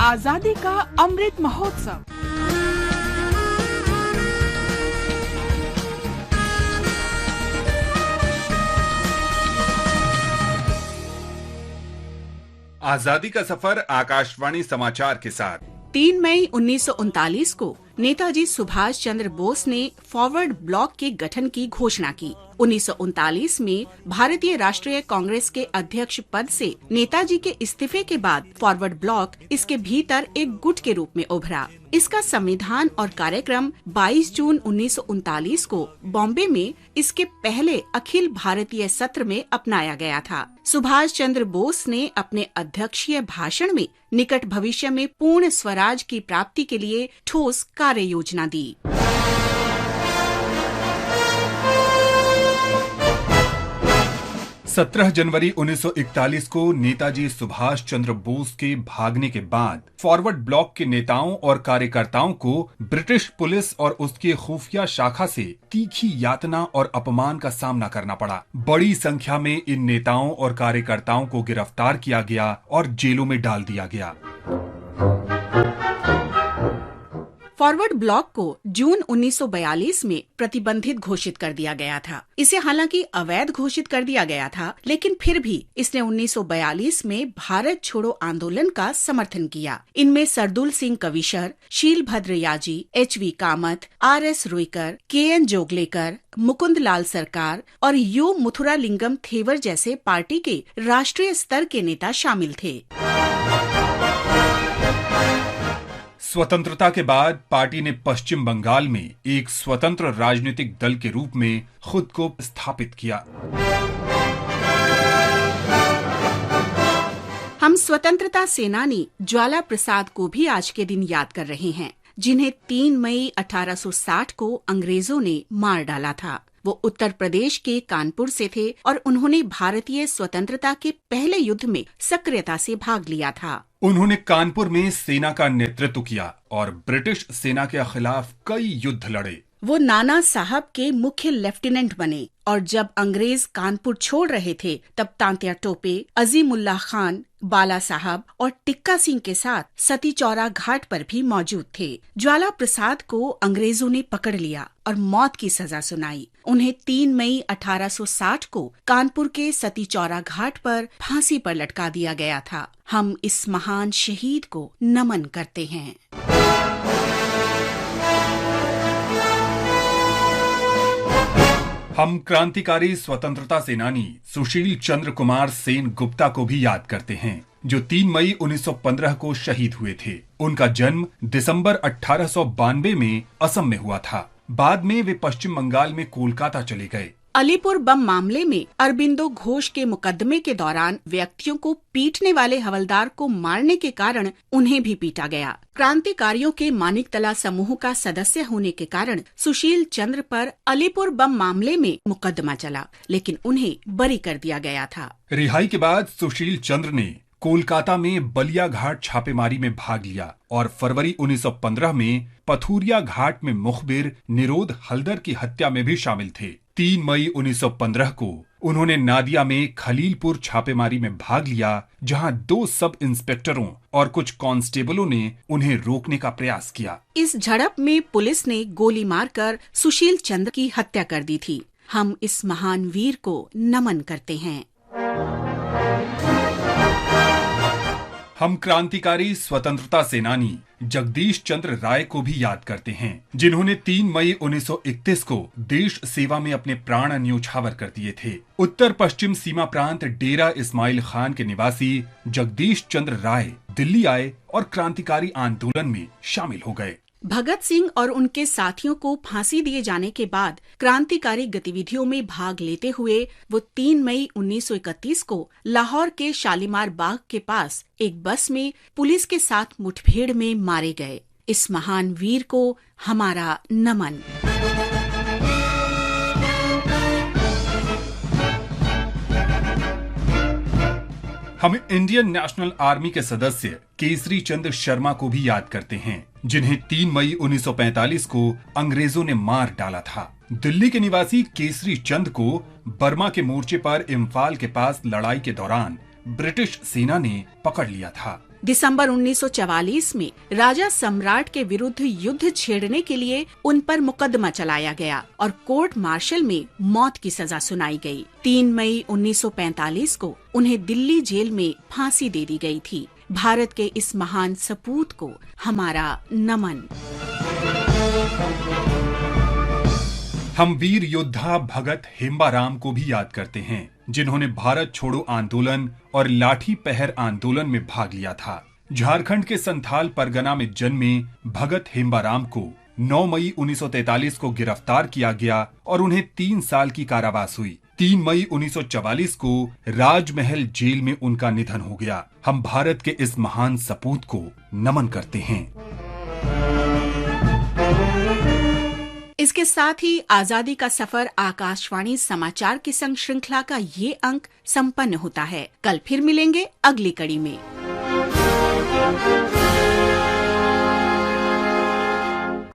आजादी का अमृत महोत्सव। आजादी का सफर आकाशवाणी समाचार के साथ 3 मई 1939 को नेताजी सुभाष चंद्र बोस ने फॉरवर्ड ब्लॉक के गठन की घोषणा की। 1939 में भारतीय राष्ट्रीय कांग्रेस के अध्यक्ष पद से नेताजी के इस्तीफे के बाद फॉरवर्ड ब्लॉक इसके भीतर एक गुट के रूप में उभरा। इसका संविधान और कार्यक्रम 22 जून 1939 को बॉम्बे में इसके पहले अखिल भारतीय सत्र में अपनाया गया था। सुभाष चंद्र बोस ने अपने अध्यक्षीय भाषण में निकट भविष्य में पूर्ण स्वराज की प्राप्ति के लिए ठोस कार्य योजना दी। 17 जनवरी 1941 को नेताजी सुभाष चंद्र बोस के भागने के बाद फॉरवर्ड ब्लॉक के नेताओं और कार्यकर्ताओं को ब्रिटिश पुलिस और उसकी खुफिया शाखा से तीखी यातना और अपमान का सामना करना पड़ा। बड़ी संख्या में इन नेताओं और कार्यकर्ताओं को गिरफ्तार किया गया और जेलों में डाल दिया गया। फॉरवर्ड ब्लॉक को जून 1942 में प्रतिबंधित घोषित कर दिया गया था। इसे हालांकि अवैध घोषित कर दिया गया था, लेकिन फिर भी इसने 1942 में भारत छोड़ो आंदोलन का समर्थन किया। इनमें सरदुल सिंह कविशर, शीलभद्र याजी, एच.वी. कामत, आर.एस. रुइकर, के.एन. जोगलेकर, मुकुंद लाल सरकार और यू मुथुरालिंगम थेवर जैसे पार्टी के राष्ट्रीय स्तर के नेता शामिल थे। स्वतंत्रता के बाद पार्टी ने पश्चिम बंगाल में एक स्वतंत्र राजनीतिक दल के रूप में खुद को स्थापित किया। हम स्वतंत्रता सेनानी ज्वाला प्रसाद को भी आज के दिन याद कर रहे हैं, जिन्हें 3 मई 1860 को अंग्रेजों ने मार डाला था। वो उत्तर प्रदेश के कानपुर से थे और उन्होंने भारतीय स्वतंत्रता के पहले युद्ध में सक्रियता से भाग लिया था। उन्होंने कानपुर में सेना का नेतृत्व किया और ब्रिटिश सेना के खिलाफ कई युद्ध लड़े। वो नाना साहब के मुख्य लेफ्टिनेंट बने और जब अंग्रेज कानपुर छोड़ रहे थे तब तांत्या टोपे, अजीमुल्लाह खान, बाला साहब और टिक्का सिंह के साथ सती चौरा घाट पर भी मौजूद थे। ज्वाला प्रसाद को अंग्रेजों ने पकड़ लिया और मौत की सजा सुनाई। उन्हें 3 मई 1860 को कानपुर के सती चौरा घाट पर फांसी पर लटका दिया गया था। हम इस महान शहीद को नमन करते हैं। हम क्रांतिकारी स्वतंत्रता सेनानी सुशील चंद्र कुमार सेन गुप्ता को भी याद करते हैं, जो 3 मई 1915 को शहीद हुए थे। उनका जन्म दिसंबर 1892 में असम में हुआ था। बाद में वे पश्चिम बंगाल में कोलकाता चले गए। अलीपुर बम मामले में अरबिंदो घोष के मुकदमे के दौरान व्यक्तियों को पीटने वाले हवलदार को मारने के कारण उन्हें भी पीटा गया। क्रांतिकारियों के मानिकतला समूह का सदस्य होने के कारण सुशील चंद्र पर अलीपुर बम मामले में मुकदमा चला, लेकिन उन्हें बरी कर दिया गया था। रिहाई के बाद सुशील चंद्र ने कोलकाता में बलिया घाट छापेमारी में भाग लिया और फरवरी 1915 में पथूरिया घाट में मुखबिर निरोध हल्दर की हत्या में भी शामिल थे। 3 मई 1915 को उन्होंने नादिया में खलीलपुर छापेमारी में भाग लिया, जहां 2 सब इंस्पेक्टरों और कुछ कांस्टेबलों ने उन्हें रोकने का प्रयास किया। इस झड़प में पुलिस ने गोली मारकर सुशील चंद्र की हत्या कर दी थी। हम इस महान वीर को नमन करते हैं। हम क्रांतिकारी स्वतंत्रता सेनानी जगदीश चंद्र राय को भी याद करते हैं, जिन्होंने 3 मई 1931 को देश सेवा में अपने प्राण न्योछावर कर दिए थे। उत्तर पश्चिम सीमा प्रांत डेरा इस्माइल खान के निवासी जगदीश चंद्र राय दिल्ली आए और क्रांतिकारी आंदोलन में शामिल हो गए। भगत सिंह और उनके साथियों को फांसी दिए जाने के बाद क्रांतिकारी गतिविधियों में भाग लेते हुए वो 3 मई 1931 को लाहौर के शालीमार बाग के पास एक बस में पुलिस के साथ मुठभेड़ में मारे गए। इस महान वीर को हमारा नमन। हम इंडियन नेशनल आर्मी के सदस्य केसरी चंद शर्मा को भी याद करते हैं, जिन्हें 3 मई 1945 को अंग्रेजों ने मार डाला था। दिल्ली के निवासी केसरी चंद को बर्मा के मोर्चे पर इम्फाल के पास लड़ाई के दौरान ब्रिटिश सेना ने पकड़ लिया था। दिसंबर 1944 में राजा सम्राट के विरुद्ध युद्ध छेड़ने के लिए उन पर मुकदमा चलाया गया और कोर्ट मार्शल में मौत की सजा सुनाई गई। 3 मई 1945 को उन्हें दिल्ली जेल में फांसी दे दी गई थी। भारत के इस महान सपूत को हमारा नमन। हम वीर योद्धा भगत हेम्बाराम को भी याद करते हैं, जिन्होंने भारत छोड़ो आंदोलन और लाठी पहर आंदोलन में भाग लिया था। झारखंड के संथाल परगना में जन्मे भगत हेम्बाराम को 9 मई 1943 को गिरफ्तार किया गया और उन्हें 3 साल की कारावास हुई। 3 मई 1944 को राजमहल जेल में उनका निधन हो गया। हम भारत के इस महान सपूत को नमन करते हैं। इसके साथ ही आजादी का सफर आकाशवाणी समाचार की संग श्रृंखला का ये अंक संपन्न होता है। कल फिर मिलेंगे अगली कड़ी में।